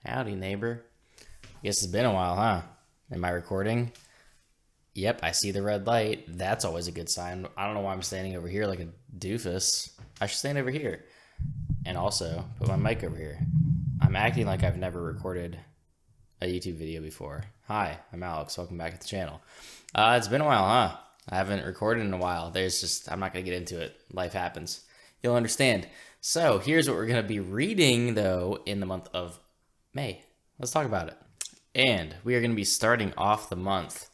Howdy, neighbor. Guess it's been a while, huh? Am I recording? Yep, I see the red light. That's always a good sign. I don't know why I'm standing over here like a doofus. I should stand over here. And also, put my mic over here. I'm acting like I've never recorded a YouTube video before. Hi, I'm Alex. Welcome back to the channel. It's been a while, huh? I haven't recorded in a while. I'm not going to get into it. Life happens. You'll understand. So, here's what we're going to be reading, though, in the month of May. Let's talk about it. And we are going to be starting off the month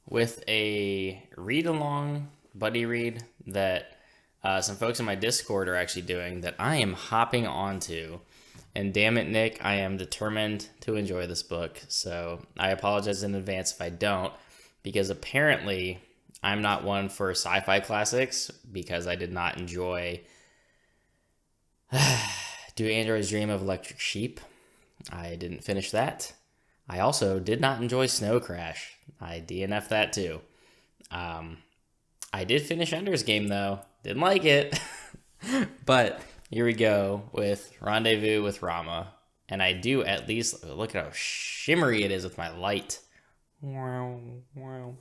with a read-along buddy read that some folks in my Discord are actually doing that I am hopping onto. And damn it, Nick, I am determined to enjoy this book. So I apologize in advance if I don't, because apparently I'm not one for sci-fi classics because I did not enjoy Do Androids Dream of Electric Sheep? I didn't finish that. I also did not enjoy Snow Crash. I DNF'd that too. I did finish Ender's Game though. Didn't like it. But here we go with Rendezvous with Rama. And I do at least, look at how shimmery it is with my light.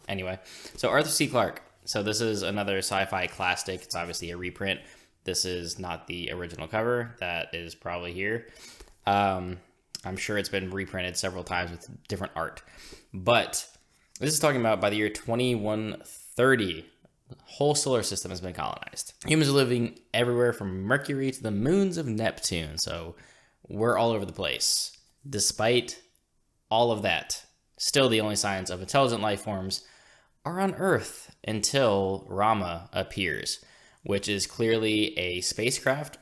Anyway, so Arthur C. Clarke. So this is another sci-fi classic. It's obviously a reprint. This is not the original cover. That is probably here. I'm sure it's been reprinted several times with different art. But this is talking about by the year 2130, the whole solar system has been colonized. Humans are living everywhere from Mercury to the moons of Neptune. So we're all over the place. Despite all of that, still the only signs of intelligent life forms are on Earth until Rama appears, which is clearly a spacecraft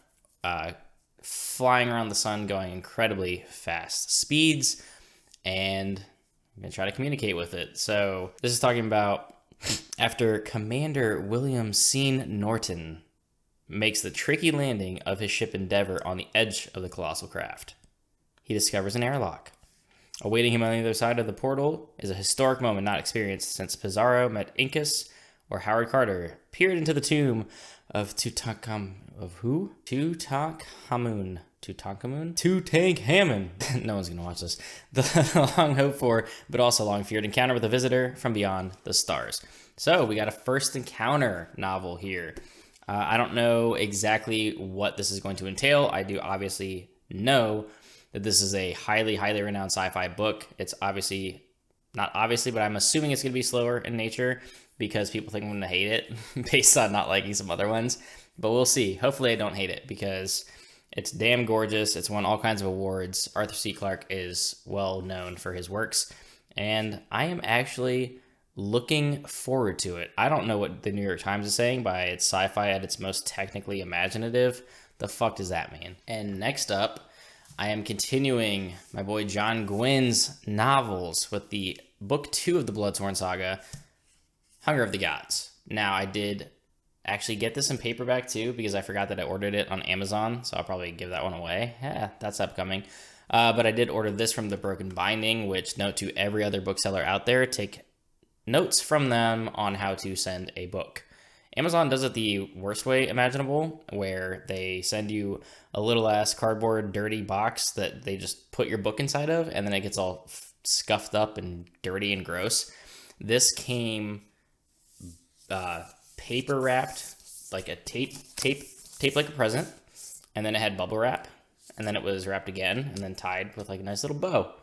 flying around the sun, going incredibly fast speeds, and I'm going to try to communicate with it. So this is talking about after Commander William Sean Norton makes the tricky landing of his ship Endeavour on the edge of the colossal craft, he discovers an airlock. Awaiting him on the other side of the portal is a historic moment not experienced since Pizarro met Incas or Howard Carter peered into the tomb of Tutankhamun. No one's gonna watch this. The long hoped for, but also long feared encounter with a visitor from beyond the stars. So we got a first encounter novel here. I don't know exactly what this is going to entail. I do obviously know that this is a highly, highly renowned sci-fi book. It's obviously, not obviously, but I'm assuming it's gonna be slower in nature because people think I'm gonna hate it based on not liking some other ones. But we'll see. Hopefully I don't hate it because it's damn gorgeous. It's won all kinds of awards. Arthur C. Clarke is well known for his works. And I am actually looking forward to it. I don't know what the New York Times is saying by it's sci-fi at its most technically imaginative. The fuck does that mean? And next up, I am continuing my boy John Gwynn's novels with the book 2 of the Bloodsworn Saga, Hunger of the Gods. Now, I did actually get this in paperback too because I forgot that I ordered it on Amazon, so I'll probably give that one away. Yeah, that's upcoming. But I did order this from the Broken Binding, which, note to every other bookseller out there, take notes from them on how to send a book. Amazon does it the worst way imaginable, where they send you a little ass cardboard dirty box that they just put your book inside of, and then it gets all scuffed up and dirty and gross. This came paper wrapped, like a tape like a present, and then it had bubble wrap, and then it was wrapped again, and then tied with like a nice little bow,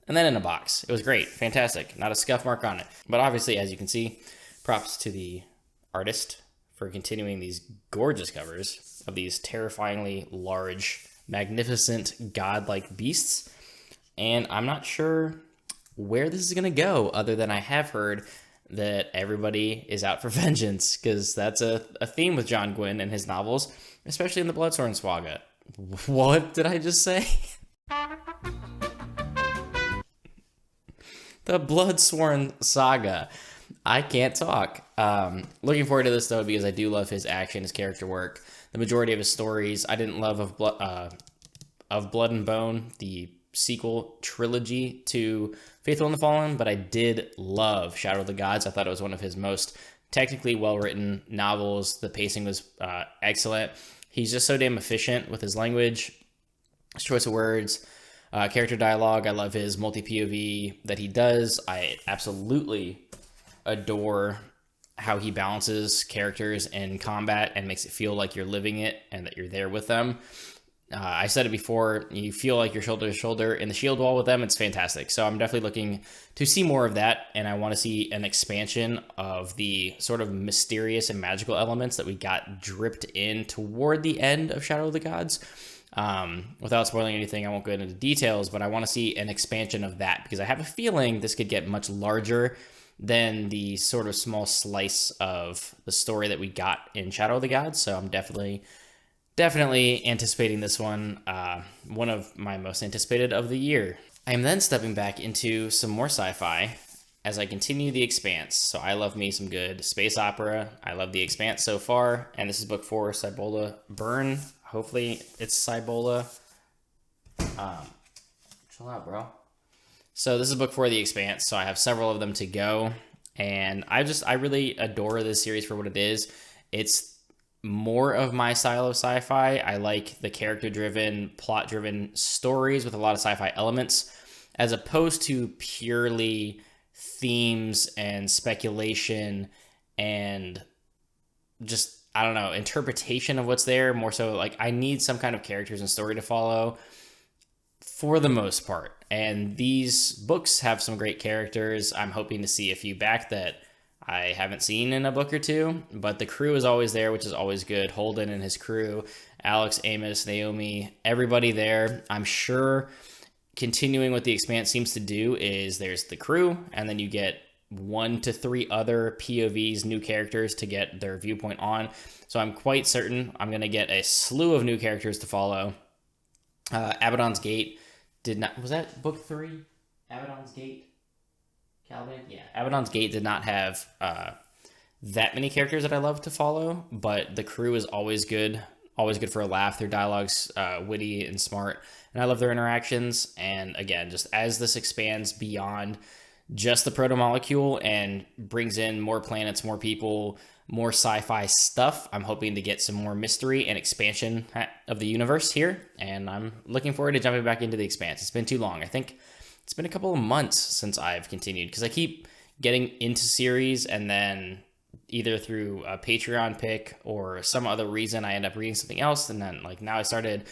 and then in a box. It was great, fantastic, not a scuff mark on it. But obviously, as you can see, props to the artist for continuing these gorgeous covers of these terrifyingly large, magnificent, godlike beasts. And I'm not sure where this is gonna go, other than I have heard that everybody is out for vengeance, because that's a theme with John Gwynn and his novels, especially in the Bloodsworn Saga. What did I just say? The Bloodsworn Saga. I can't talk. Looking forward to this, though, because I do love his action, his character work. The majority of his stories, I didn't love of Blood and Bone, the sequel trilogy to Faithful and the Fallen, but I did love Shadow of the Gods. I thought it was one of his most technically well-written novels. The pacing was excellent. He's just so damn efficient with his language, his choice of words. Character dialogue, I love his multi-POV that he does. I absolutely adore how he balances characters in combat and makes it feel like you're living it and that you're there with them. I said it before, you feel like you're shoulder to shoulder in the shield wall with them. It's fantastic. So I'm definitely looking to see more of that, and I want to see an expansion of the sort of mysterious and magical elements that we got dripped in toward the end of Shadow of the Gods. Without spoiling anything, I won't go into details, but I want to see an expansion of that because I have a feeling this could get much larger than the sort of small slice of the story that we got in Shadow of the Gods. So I'm definitely anticipating this one, one of my most anticipated of the year. I am then stepping back into some more sci-fi as I continue The Expanse. So I love me some good space opera. I love The Expanse so far, and this is book 4, Cibola Burn. Hopefully it's Cibola. Chill out, bro. So this is book 4 of The Expanse, so I have several of them to go, and I really adore this series for what it is. It's more of my style of sci-fi. I like the character-driven, plot-driven stories with a lot of sci-fi elements, as opposed to purely themes and speculation and just, I don't know, interpretation of what's there. More so like I need some kind of characters and story to follow for the most part. And these books have some great characters. I'm hoping to see a few back that I haven't seen in a book or two, but the crew is always there, which is always good. Holden and his crew, Alex, Amos, Naomi, everybody there. I'm sure continuing what The Expanse seems to do is there's the crew, and then you get 1 to 3 other POVs, new characters to get their viewpoint on. So I'm quite certain I'm going to get a slew of new characters to follow. Abaddon's Gate did not... Was that book 3? Abaddon's Gate? Caliban? Yeah. Abaddon's Gate did not have that many characters that I love to follow, but the crew is always good for a laugh. Their dialogue's witty and smart, and I love their interactions. And again, just as this expands beyond just the proto-molecule and brings in more planets, more people, more sci-fi stuff, I'm hoping to get some more mystery and expansion of the universe here, and I'm looking forward to jumping back into The Expanse. It's been too long. I think it's been a couple of months since I've continued because I keep getting into series and then either through a Patreon pick or some other reason I end up reading something else. And then like now I started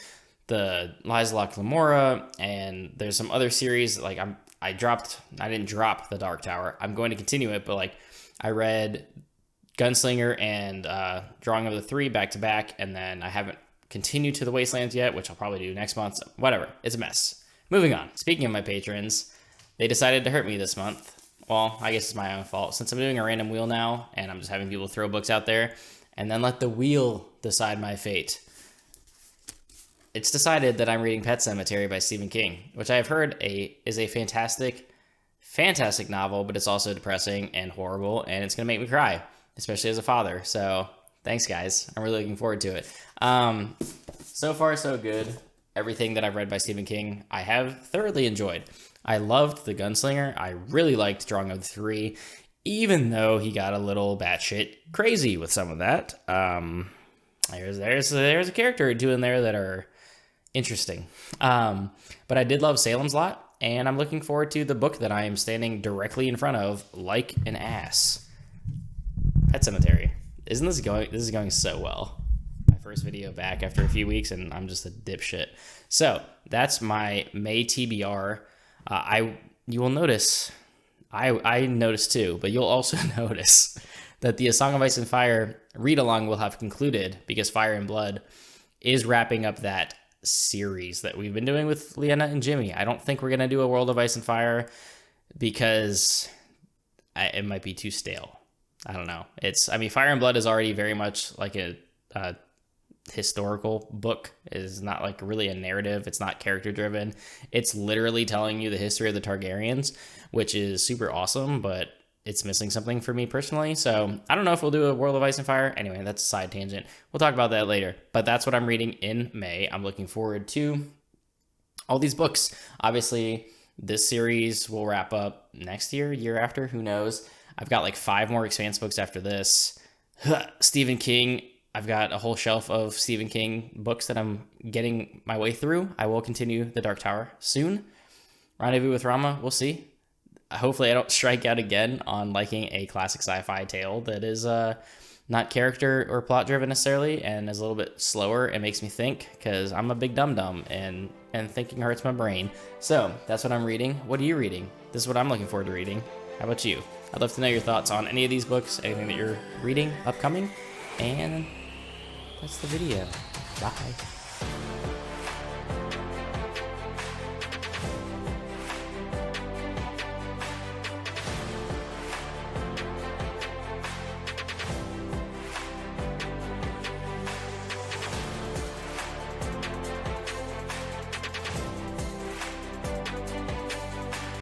the Lies of Locke Lamora, and there's some other series like I didn't drop The Dark Tower. I'm going to continue it, but like I read Gunslinger and Drawing of the Three back to back, and then I haven't continued to The Wastelands yet, which I'll probably do next month. Whatever. It's a mess. Moving on. Speaking of my patrons, they decided to hurt me this month. Well, I guess it's my own fault. Since I'm doing a random wheel now, and I'm just having people throw books out there, and then let the wheel decide my fate. It's decided that I'm reading Pet Sematary by Stephen King, which I have heard is a fantastic novel, but it's also depressing and horrible, and it's going to make me cry, especially as a father. So, thanks, guys. I'm really looking forward to it. So far, so good. Everything that I've read by Stephen King, I have thoroughly enjoyed. I loved The Gunslinger. I really liked Drawing of the Three, even though he got a little batshit crazy with some of that. There's a character or two in there that are interesting. But I did love Salem's Lot, and I'm looking forward to the book that I am standing directly in front of like an ass. Pet Sematary. This is going so well. First video back after a few weeks, and I'm just a dipshit. So that's my May TBR. You will notice, I noticed too, but you'll also notice that the A Song of Ice and Fire read-along will have concluded because Fire and Blood is wrapping up that series that we've been doing with Leanna and Jimmy. I don't think we're going to do a World of Ice and Fire because it might be too stale. I don't know. Fire and Blood is already very much like a historical book. It is not like really a narrative. It's not character driven. It's literally telling you the history of the Targaryens, which is super awesome, but it's missing something for me personally. So I don't know if we'll do a World of Ice and Fire. Anyway, that's a side tangent. We'll talk about that later, but that's what I'm reading in May. I'm looking forward to all these books. Obviously this series will wrap up next year after, who knows. I've got like 5 more Expanse books after this. Stephen King, I've got a whole shelf of Stephen King books that I'm getting my way through. I will continue The Dark Tower soon. Rendezvous with Rama, we'll see. Hopefully I don't strike out again on liking a classic sci-fi tale that is not character or plot driven necessarily and is a little bit slower and makes me think, because I'm a big dum-dum and thinking hurts my brain. So that's what I'm reading. What are you reading? This is what I'm looking forward to reading. How about you? I'd love to know your thoughts on any of these books, anything that you're reading upcoming, and that's the video. Bye.